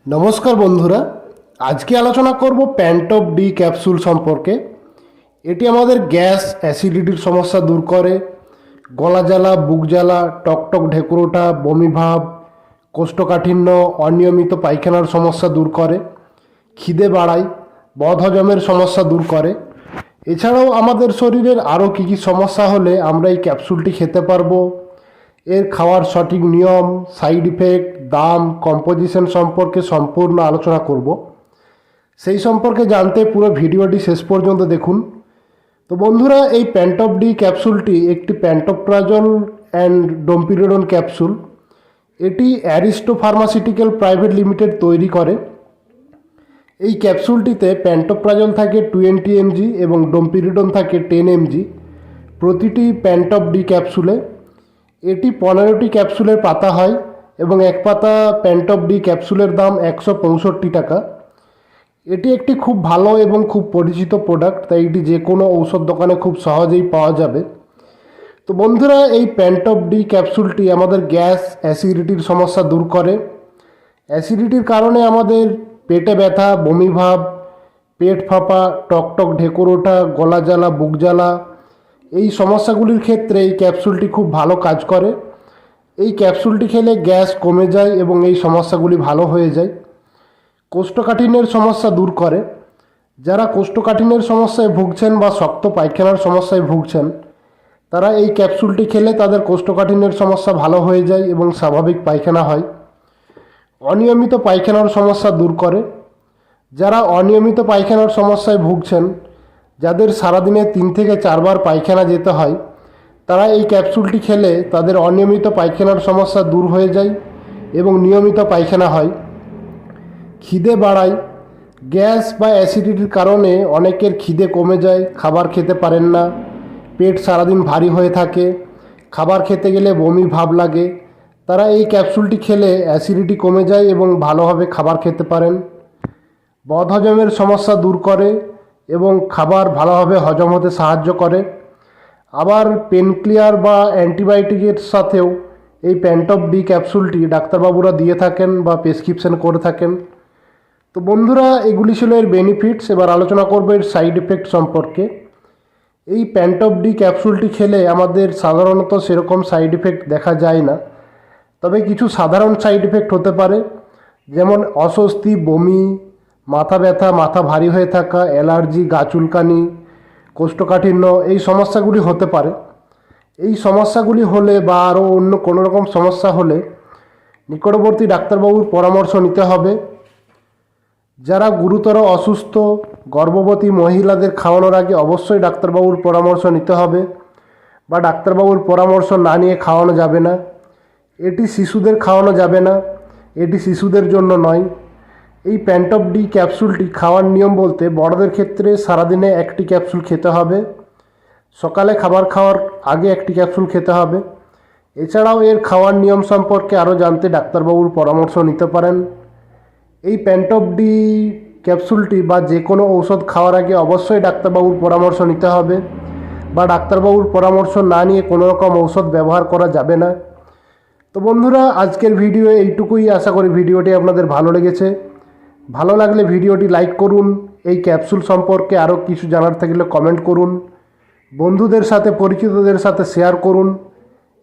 নমস্কার বন্ধুরা, আজকে আলোচনা করব প্যান্টপ ডি ক্যাপসুল সম্পর্কে। এটি আমাদের গ্যাস অ্যাসিডিটির সমস্যা দূর করে, গলা জ্বালা, বুক জ্বালা, টকটক ঢেকুর ওঠা, বমি ভাব, কোষ্ঠকাঠিন্য, অনিয়মিত পায়খানার সমস্যা দূর করে, খিদে বাড়ায়, বদহজমের সমস্যা দূর করে। এছাড়াও আমাদের শরীরের আরও কী কী সমস্যা হলে আমরা এই ক্যাপসুলটি খেতে পারবো, এর খাওয়ার সঠিক নিয়ম, সাইড ইফেক্ট, দাম, কম্পোজিশন সম্পর্কে সম্পূর্ণ আলোচনা করব। সেই সম্পর্কে জানতে পুরো ভিডিওটি শেষ পর্যন্ত দেখুন। তো বন্ধুরা, এই প্যান্টপ ডি ক্যাপসুলটি একটি প্যান্টোপ্রাজল অ্যান্ড ডোমপিরিডন ক্যাপসুল। এটি অ্যারিস্টো ফার্মাসিউটিক্যাল প্রাইভেট লিমিটেড তৈরি করে। এই ক্যাপসুলটিতে প্যান্টোপ্রাজল থাকে 20 mg এবং ডোমপিরিডন থাকে 10 mg প্রতিটি প্যান্টপ ডি ক্যাপসুলে। এটি 15টি ক্যাপসুলের পাতা হয় এবং এক পাতা প্যান্টপ ডি ক্যাপসুলের দাম 165 টাকা। এটি একটি খুব ভালো এবং খুব পরিচিত প্রোডাক্ট, তাই এটি যে কোনো ঔষধ দোকানে খুব সহজেই পাওয়া যাবে। তো বন্ধুরা, এই প্যান্টপ ডি ক্যাপসুলটি আমাদের গ্যাস অ্যাসিডিটির সমস্যা দূর করে। অ্যাসিডিটির কারণে আমাদের পেটে ব্যথা, বমি ভাব, পেট ফাঁপা, টকটক ঢেকুর ওঠা, গলা জ্বালা, বুক জ্বালা, এই সমস্যাগুলির ক্ষেত্রে এই ক্যাপসুলটি খুব ভালো কাজ করে। এই ক্যাপসুলটি খেলে গ্যাস কমে যায় এবং এই সমস্যাগুলি ভালো হয়ে যায়। কোষ্ঠকাঠিন্যের সমস্যা দূর করে। যারা কোষ্ঠকাঠিন্যের সমস্যায় ভুগছেন বা শক্ত পায়খানার সমস্যায় ভুগছেন, তারা এই ক্যাপসুলটি খেলে তাদের কোষ্ঠকাঠিন্যের সমস্যা ভালো হয়ে যায় এবং স্বাভাবিক পায়খানা হয়। অনিয়মিত পায়খানার সমস্যা দূর করে। যারা অনিয়মিত পায়খানার সমস্যায় ভুগছেন, যাদের সারাদিনে 3 থেকে 4 বার পায়খানা যেতে হয়, তারা এই ক্যাপসুলটি খেলে তাদের অনিয়মিত পায়খানার সমস্যা দূর হয়ে যায় এবং নিয়মিত পায়খানা হয়। খিদে বাড়ায়। গ্যাস বা অ্যাসিডিটির কারণে অনেকের খিদে কমে যায়, খাবার খেতে পারেন না, পেট সারাদিন ভারী হয়ে থাকে, খাবার খেতে গেলে বমি ভাব লাগে। তারা এই ক্যাপসুলটি খেলে অ্যাসিডিটি কমে যায় এবং ভালোভাবে খাবার খেতে পারেন। বদহজমের সমস্যা দূর করে এবং খাবার ভালোভাবে হজম হতে সাহায্য করে। আবার পেন ক্লিয়ার বা অ্যান্টিবায়োটিকের সাথেও এই প্যান্টপ ডি ক্যাপসুলটি ডাক্তারবাবুরা দিয়ে থাকেন বা প্রেসক্রিপশন করে থাকেন। তো বন্ধুরা, এগুলি ছিল এর বেনিফিটস। এবার আলোচনা করবো এর সাইড এফেক্ট সম্পর্কে। এই প্যান্টপ ডি ক্যাপসুলটি খেলে আমাদের সাধারণত সেরকম সাইড এফেক্ট দেখা যায় না, তবে কিছু সাধারণ সাইড এফেক্ট হতে পারে, যেমন অস্বস্তি, বমি, মাথা ব্যথা, মাথা ভারী হয়ে থাকা, অ্যালার্জি, গা চুলকানি, কোষ্ঠকাঠিন্য, এই সমস্যাগুলি হতে পারে। এই সমস্যাগুলি হলে বা আরও অন্য কোনো রকম সমস্যা হলে নিকটবর্তী ডাক্তারবাবুর পরামর্শ নিতে হবে। যারা গুরুতর অসুস্থ, গর্ভবতী মহিলাদের খাওয়ানোর আগে অবশ্যই ডাক্তারবাবুর পরামর্শ নিতে হবে বা ডাক্তারবাবুর পরামর্শ না নিয়ে খাওয়ানো যাবে না। এটি শিশুদের খাওয়ানো যাবে না, এটি শিশুদের জন্য নয়। এই প্যান্টপ ডি ক্যাপসুলটি খাওয়ার নিয়ম বলতে বড়দের ক্ষেত্রে সারাদিনে 1টি ক্যাপসুল খেতে হবে, সকালে খাবার খাওয়ার আগে 1টি ক্যাপসুল খেতে হবে। এছাড়াও এর খাওয়ার নিয়ম সম্পর্কে আরও জানতে ডাক্তারবাবুর পরামর্শ নিতে পারেন। এই প্যান্টপ ডি ক্যাপসুলটি বা যে কোনো ঔষধ খাওয়ার আগে অবশ্যই ডাক্তারবাবুর পরামর্শ নিতে হবে বা ডাক্তারবাবুর পরামর্শ না নিয়ে কোনো রকম ঔষধ ব্যবহার করা যাবে না। তো বন্ধুরা, আজকের ভিডিও এইটুকুই। আশা করি ভিডিওটি আপনাদের ভালো লেগেছে। ভালো লাগলে ভিডিওটি লাইক করুন। এই ক্যাপসুল সম্পর্কে আরও কিছু জানার থাকলে কমেন্ট করুন। বন্ধুদের সাথে, পরিচিতদের সাথে শেয়ার করুন।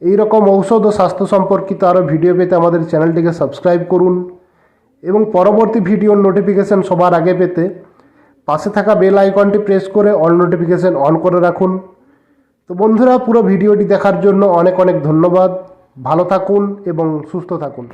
এই রকম ঔষধ ও স্বাস্থ্য সম্পর্কিত আরও ভিডিও পেতে আমাদের চ্যানেলটিকে সাবস্ক্রাইব করুন এবং পরবর্তী ভিডিওর নোটিফিকেশান সবার আগে পেতে পাশে থাকা বেল আইকনটি প্রেস করে অল নোটিফিকেশান অন করে রাখুন। তো বন্ধুরা, পুরো ভিডিওটি দেখার জন্য অনেক অনেক ধন্যবাদ। ভালো থাকুন এবং সুস্থ থাকুন।